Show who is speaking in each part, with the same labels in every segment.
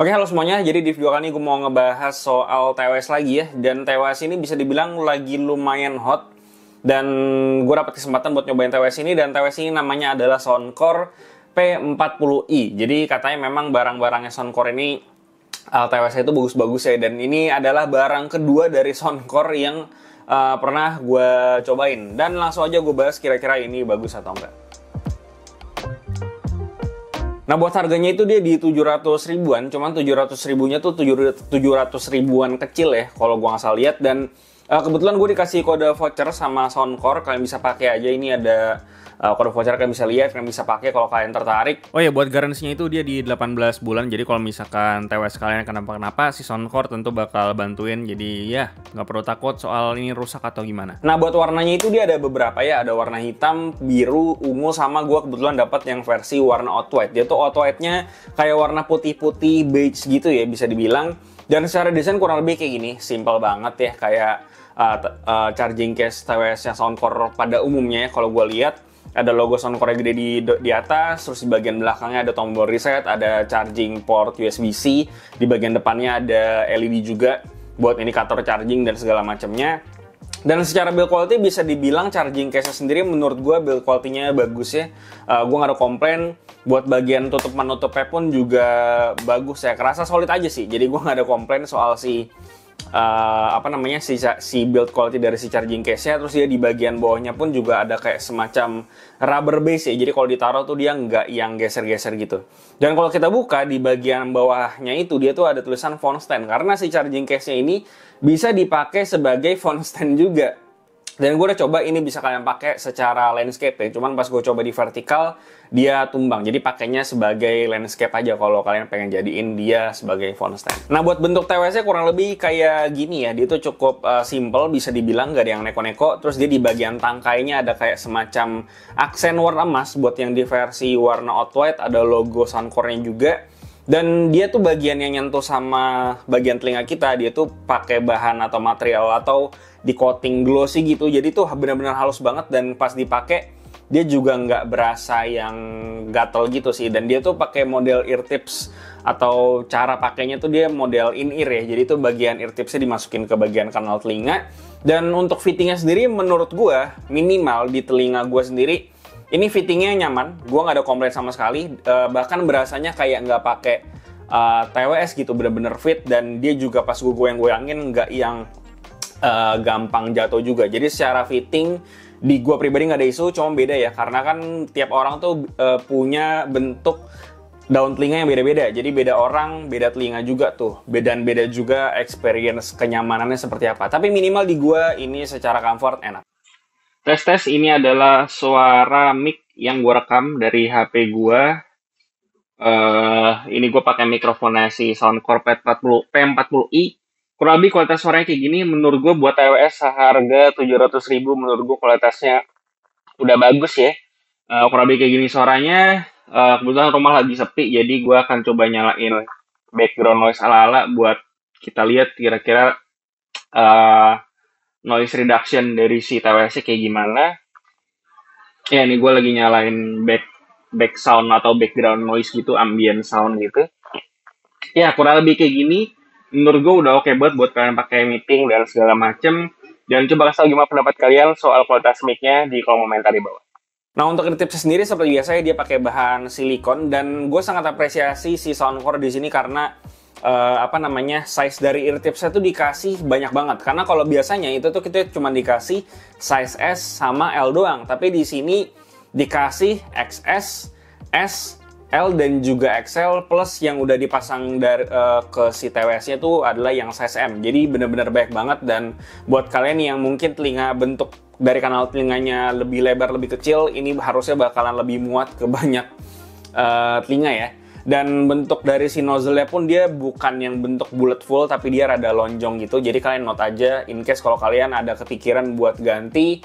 Speaker 1: Oke, halo semuanya. Jadi di video kali ini gue mau ngebahas soal TWS lagi ya. Dan TWS ini bisa dibilang lagi lumayan hot. Dan gue dapat kesempatan buat nyobain TWS ini. Dan TWS ini namanya adalah Soundcore P40i. Jadi katanya memang barang-barangnya Soundcore ini TWS itu bagus-bagus ya. Dan ini adalah barang kedua dari Soundcore yang pernah gue cobain. Dan langsung aja gue bahas kira-kira ini bagus atau enggak. Nah, buat harganya itu dia di 700 ribuan, cuman 700 ribunya tuh 700 ribuan kecil ya, kalau gua nggak salah lihat. Dan kebetulan gue dikasih kode voucher sama Soundcore, kalian bisa pakai aja. Ini ada kode voucher, kalian bisa lihat, kalian bisa pakai kalau kalian tertarik. Oh ya, buat garansinya itu dia di 18 bulan, jadi kalau misalkan TWS kalian kenapa-kenapa, si Soundcore tentu bakal bantuin. Jadi ya, nggak perlu takut soal ini rusak atau gimana. Nah, buat warnanya itu dia ada beberapa ya, ada warna hitam, biru, ungu, sama gue kebetulan dapat yang versi warna off-white. Dia tuh off-white-nya kayak warna putih-putih beige gitu ya, bisa dibilang. Dan secara desain kurang lebih kayak gini, simple banget ya, kayak charging case TWS-nya Soundcore pada umumnya ya. Kalau gue lihat ada logo Soundcore gede di atas, terus di bagian belakangnya ada tombol reset, ada charging port USB-C, di bagian depannya ada LED juga buat indikator charging dan segala macamnya. Dan secara build quality bisa dibilang charging case sendiri menurut gue build quality-nya bagus ya. Gue nggak ada komplain. Buat bagian tutup menutupnya pun juga bagus ya, kerasa solid aja sih. Jadi gue nggak ada komplain soal si build quality dari si charging case-nya. Terus dia di bagian bawahnya pun juga ada kayak semacam rubber base ya, jadi kalau ditaruh tuh dia nggak yang geser-geser gitu. Dan kalau kita buka di bagian bawahnya itu, dia tuh ada tulisan phone stand, karena si charging case-nya ini bisa dipakai sebagai phone stand juga. Dan gue udah coba, ini bisa kalian pakai secara landscape ya. Cuman pas gue coba di vertikal, dia tumbang. Jadi pakainya sebagai landscape aja kalau kalian pengen jadiin dia sebagai phone stand. Nah, buat bentuk TWS-nya kurang lebih kayak gini ya. Dia tuh cukup simple, bisa dibilang gak ada yang neko-neko. Terus dia di bagian tangkainya ada kayak semacam aksen warna emas. Buat yang di versi warna off-white ada logo Soundcore-nya juga. Dan dia tuh bagian yang nyentuh sama bagian telinga kita, dia tuh pakai bahan atau material atau di coating glossy gitu. Jadi tuh benar-benar halus banget, dan pas dipakai dia juga nggak berasa yang gatel gitu sih. Dan dia tuh pakai model ear tips, atau cara pakainya tuh dia model in ear ya. Jadi tuh bagian ear tipsnya dimasukin ke bagian kanal telinga. Dan untuk fittingnya sendiri menurut gua minimal di telinga gua sendiri ini fittingnya nyaman, gue nggak ada komplain sama sekali. Bahkan berasanya kayak nggak pakai TWS gitu, bener-bener fit. Dan dia juga pas gue goyang-goyangin nggak yang gampang jatuh juga. Jadi secara fitting di gue pribadi nggak ada isu, cuma beda ya, karena kan tiap orang tuh punya bentuk daun telinga yang beda-beda. Jadi beda orang, beda telinga juga tuh. Beda juga experience kenyamanannya seperti apa. Tapi minimal di gue ini secara comfort enak. Tes, ini adalah suara mic yang gue rekam dari HP gue. Ini gue pakai mikrofonnya si Soundcore P40i. Kurang lebih kualitas suaranya kayak gini. Menurut gue buat TWS seharga 700 ribu, menurut gue kualitasnya udah bagus ya. Kurang lebih kayak gini suaranya. Kebetulan rumah lagi sepi, jadi gue akan coba nyalain background noise ala-ala buat kita lihat kira-kira noise reduction dari si TWS kayak gimana. Ya, ini gue lagi nyalain back sound atau background noise gitu, ambient sound gitu. Ya, kurang lebih kayak gini. Menurut gue udah oke banget buat kalian pakai meeting dan segala macem. Dan coba kasih tau gimana pendapat kalian soal kualitas mic-nya di kolom komentar di bawah. Nah, untuk tipsnya sendiri seperti biasa dia pakai bahan silikon, dan gue sangat apresiasi si Soundcore di sini karena size dari ear tipsnya tuh dikasih banyak banget. Karena kalau biasanya itu tuh kita cuma dikasih size S sama L doang, tapi di sini dikasih XS, S, L, dan juga XL, plus yang udah dipasang dari ke si TWS-nya tuh adalah yang size M. Jadi bener-bener baik banget. Dan buat kalian yang mungkin telinga bentuk dari kanal telinganya lebih lebar, lebih kecil, ini harusnya bakalan lebih muat ke banyak telinga ya. Dan bentuk dari si nozzle-nya pun dia bukan yang bentuk bullet full, tapi dia rada lonjong gitu. Jadi kalian note aja in case kalau kalian ada kepikiran buat ganti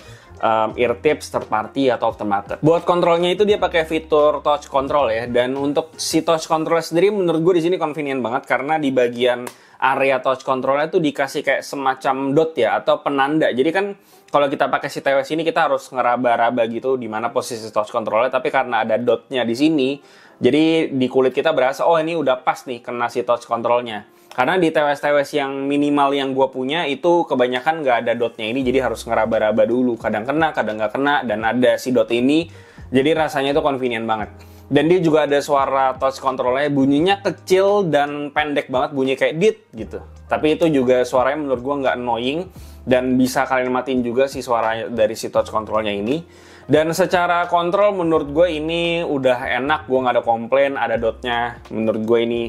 Speaker 1: ear tips third party atau aftermarket. Buat kontrolnya itu dia pakai fitur touch control ya. Dan untuk si touch control sendiri menurut gue di sini convenient banget, karena di bagian area touch controlnya tuh dikasih kayak semacam dot ya, atau penanda. Jadi kan kalau kita pakai si TWS ini kita harus ngeraba-raba gitu di mana posisi touch controlnya, tapi karena ada dotnya di sini, jadi di kulit kita berasa, oh ini udah pas nih kena si touch controlnya. Karena di TWS-TWS yang minimal yang gue punya itu kebanyakan nggak ada dotnya ini, jadi harus ngeraba-raba dulu. Kadang kena, kadang nggak kena, dan ada si dot ini, jadi rasanya itu convenient banget. Dan dia juga ada suara touch controlnya, bunyinya kecil dan pendek banget, bunyi kayak dit gitu. Tapi itu juga suaranya menurut gue nggak annoying, dan bisa kalian matiin juga si suara dari si touch controlnya ini. Dan secara kontrol menurut gue ini udah enak, gue nggak ada komplain, ada dotnya. Menurut gue ini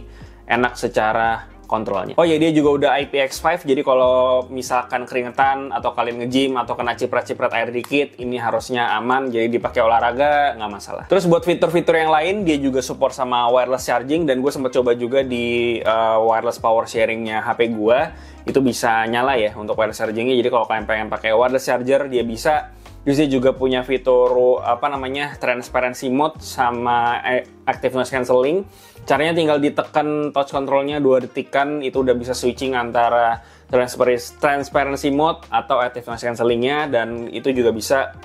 Speaker 1: enak secara kontrolnya. Oh ya, dia juga udah IPX5, jadi kalau misalkan keringetan atau kalian nge-gym atau kena ciprat-ciprat air dikit, ini harusnya aman, jadi dipakai olahraga nggak masalah. Terus buat fitur-fitur yang lain, dia juga support sama wireless charging, dan gue sempat coba juga di wireless power sharingnya HP gue, itu bisa nyala ya untuk wireless chargingnya. Jadi kalau kalian pengen pakai wireless charger, dia bisa. Terus dia juga punya fitur transparency mode sama active noise cancelling. Caranya tinggal ditekan touch controlnya 2 detikan, itu udah bisa switching antara transparency mode atau active noise cancellingnya, dan itu juga bisa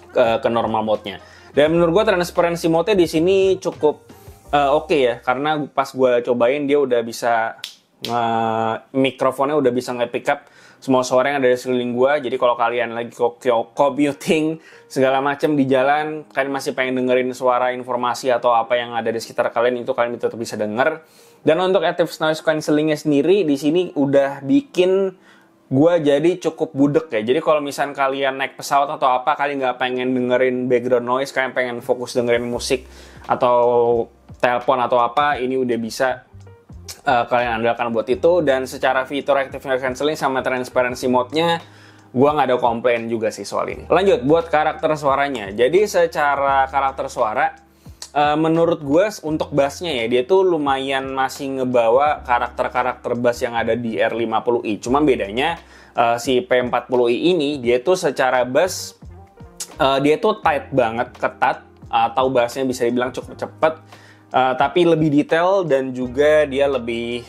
Speaker 1: ke normal mode-nya. Dan menurut gue transparency mode-nya di sini cukup oke ya, karena pas gue cobain dia udah bisa mikrofonnya udah bisa nge-pick up semua suara yang ada di sekeliling gue. Jadi kalau kalian lagi commuting segala macam di jalan, kalian masih pengen dengerin suara informasi atau apa yang ada di sekitar kalian, itu kalian tetap bisa denger. Dan untuk active noise cancellingnya sendiri di sini udah bikin gue jadi cukup budek ya. Jadi kalau misalnya kalian naik pesawat atau apa, kalian nggak pengen dengerin background noise, kalian pengen fokus dengerin musik atau telepon atau apa, ini udah bisa kalian andalkan buat itu. Dan secara fitur active noise cancelling sama transparency mode-nya, gue nggak ada komplain juga sih soal ini. Lanjut buat karakter suaranya. Jadi secara karakter suara, menurut gue untuk bassnya ya, dia tuh lumayan masih ngebawa karakter-karakter bass yang ada di R50i. Cuma bedanya si P40i ini, dia tuh secara bass, dia tuh tight banget, ketat, atau bassnya bisa dibilang cukup cepat. Tapi lebih detail dan juga dia lebih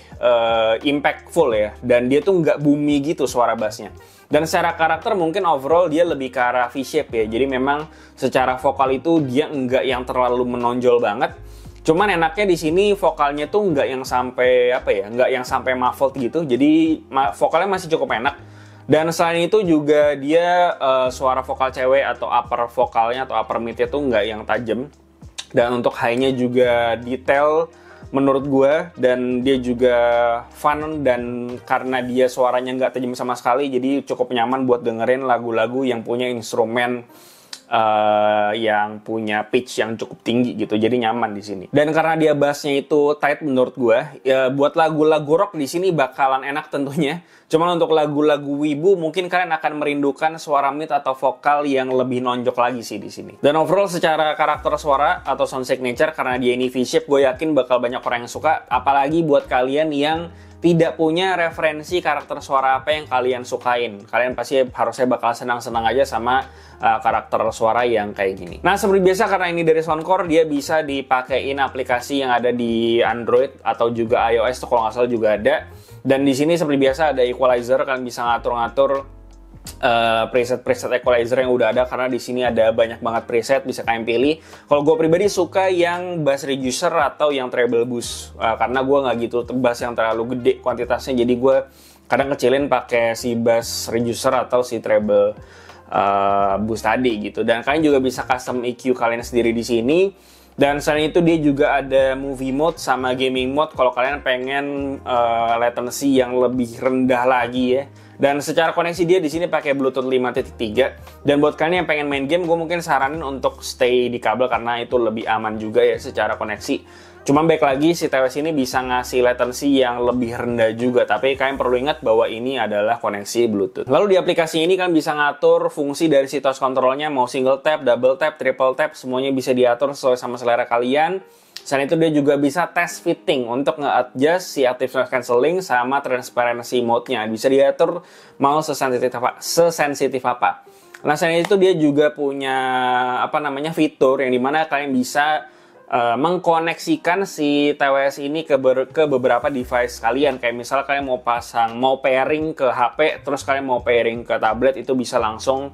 Speaker 1: impactful ya. Dan dia tuh nggak boomy gitu suara bassnya. Dan secara karakter mungkin overall dia lebih ke arah V-shape ya. Jadi memang secara vokal itu dia nggak yang terlalu menonjol banget. Cuman enaknya di sini vokalnya tuh nggak yang sampai nggak yang sampai muffled gitu. Jadi vokalnya masih cukup enak. Dan selain itu juga dia suara vokal cewek atau upper vokalnya atau upper midnya tuh nggak yang tajam. Dan untuk high-nya juga detail menurut gue, dan dia juga fun, dan karena dia suaranya nggak tajam sama sekali, jadi cukup nyaman buat dengerin lagu-lagu yang punya instrumen yang punya pitch yang cukup tinggi gitu, jadi nyaman di sini. Dan karena dia bassnya itu tight menurut gue, ya buat lagu-lagu rock di sini bakalan enak tentunya. Cuman untuk lagu-lagu wibu mungkin kalian akan merindukan suara mid atau vokal yang lebih nonjok lagi sih di sini. Dan overall secara karakter suara atau sound signature, karena dia ini V-shape, gue yakin bakal banyak orang yang suka. Apalagi buat kalian yang tidak punya referensi karakter suara apa yang kalian sukain, kalian pasti harusnya bakal senang-senang aja sama karakter suara yang kayak gini. Nah, seperti biasa karena ini dari Soundcore, dia bisa dipakein aplikasi yang ada di Android atau juga iOS tuh kalau nggak salah juga ada. Dan di sini seperti biasa ada equalizer, kalian bisa ngatur-ngatur preset equalizer yang udah ada, karena di sini ada banyak banget preset bisa kalian pilih. Kalau gue pribadi suka yang bass reducer atau yang treble boost, karena gue nggak gitu bass yang terlalu gede kuantitasnya, jadi gue kadang kecilin pakai si bass reducer atau si treble boost tadi gitu. Dan kalian juga bisa custom EQ kalian sendiri di sini. Dan selain itu dia juga ada movie mode sama gaming mode kalau kalian pengen latency yang lebih rendah lagi ya. Dan secara koneksi dia di sini pakai Bluetooth 5.3. Dan buat kalian yang pengen main game, gue mungkin saranin untuk stay di kabel karena itu lebih aman juga ya secara koneksi. Cuma baik lagi si TWS ini bisa ngasih latency yang lebih rendah juga, tapi kalian perlu ingat bahwa ini adalah koneksi Bluetooth. Lalu di aplikasi ini kalian bisa ngatur fungsi dari si touch controlnya, mau single tap, double tap, triple tap, semuanya bisa diatur sesuai sama selera kalian. Selain itu dia juga bisa test fitting untuk nge-adjust si active noise cancelling sama transparency mode-nya. Bisa diatur mau sesensitif apa. Nah, selain itu dia juga punya fitur yang dimana kalian bisa mengkoneksikan si TWS ini ke beberapa device kalian. Kayak misalnya kalian mau pairing ke HP, terus kalian mau pairing ke tablet, itu bisa langsung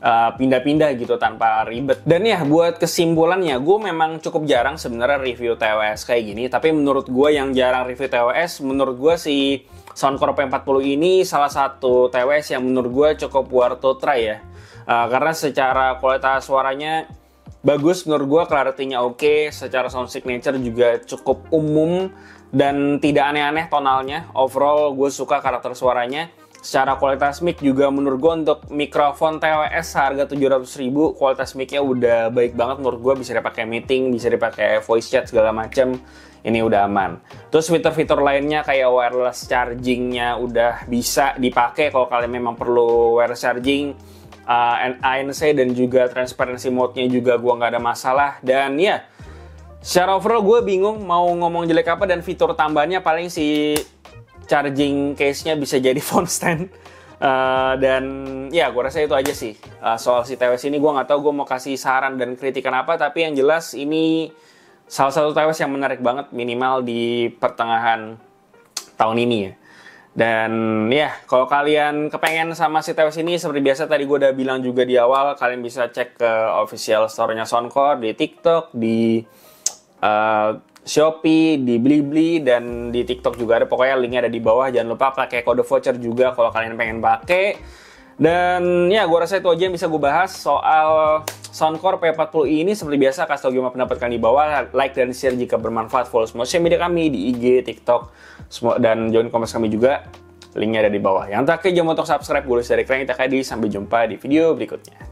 Speaker 1: pindah-pindah gitu tanpa ribet. Dan ya buat kesimpulannya, gue memang cukup jarang sebenarnya review TWS kayak gini. Tapi menurut gue yang jarang review TWS, menurut gue si Soundcore P40 ini salah satu TWS yang menurut gue cukup worth to try ya. Karena secara kualitas suaranya bagus menurut gue, clarity-nya oke, secara sound signature juga cukup umum dan tidak aneh-aneh tonalnya. Overall gue suka karakter suaranya. Secara kualitas mic juga menurut gue untuk mikrofon TWS harga 700.000, kualitas mic-nya udah baik banget menurut gue, bisa dipakai meeting, bisa dipakai voice chat segala macem. Ini udah aman. Terus fitur-fitur lainnya kayak wireless charging-nya udah bisa dipakai kalau kalian memang perlu wireless charging. ANC dan juga transparency mode-nya juga gue nggak ada masalah. Dan ya, secara overall gue bingung mau ngomong jelek apa, dan fitur tambahannya paling si charging case-nya bisa jadi phone stand. Dan ya gue rasa itu aja sih soal si TWS ini. Gue nggak tahu gue mau kasih saran dan kritikan apa, tapi yang jelas ini salah satu TWS yang menarik banget, minimal di pertengahan tahun ini ya. Dan ya, kalau kalian kepengen sama si TWS ini, seperti biasa tadi gue udah bilang juga di awal, kalian bisa cek ke official store-nya Soundcore di TikTok, di Shopee, di Blibli, dan di TikTok juga ada. Pokoknya linknya ada di bawah. Jangan lupa pakai kode voucher juga kalau kalian pengen pakai. Dan ya, gue rasa itu aja yang bisa gue bahas soal Soundcore P40 ini. Seperti biasa, kasih tau gimana pendapat kalian di bawah, like dan share jika bermanfaat, follow semua sosial media kami di IG, TikTok, dan join komunitas kami juga, linknya ada di bawah. Yang terakhir, jangan lupa untuk subscribe. Gue dari Kren, kita sampai jumpa di video berikutnya.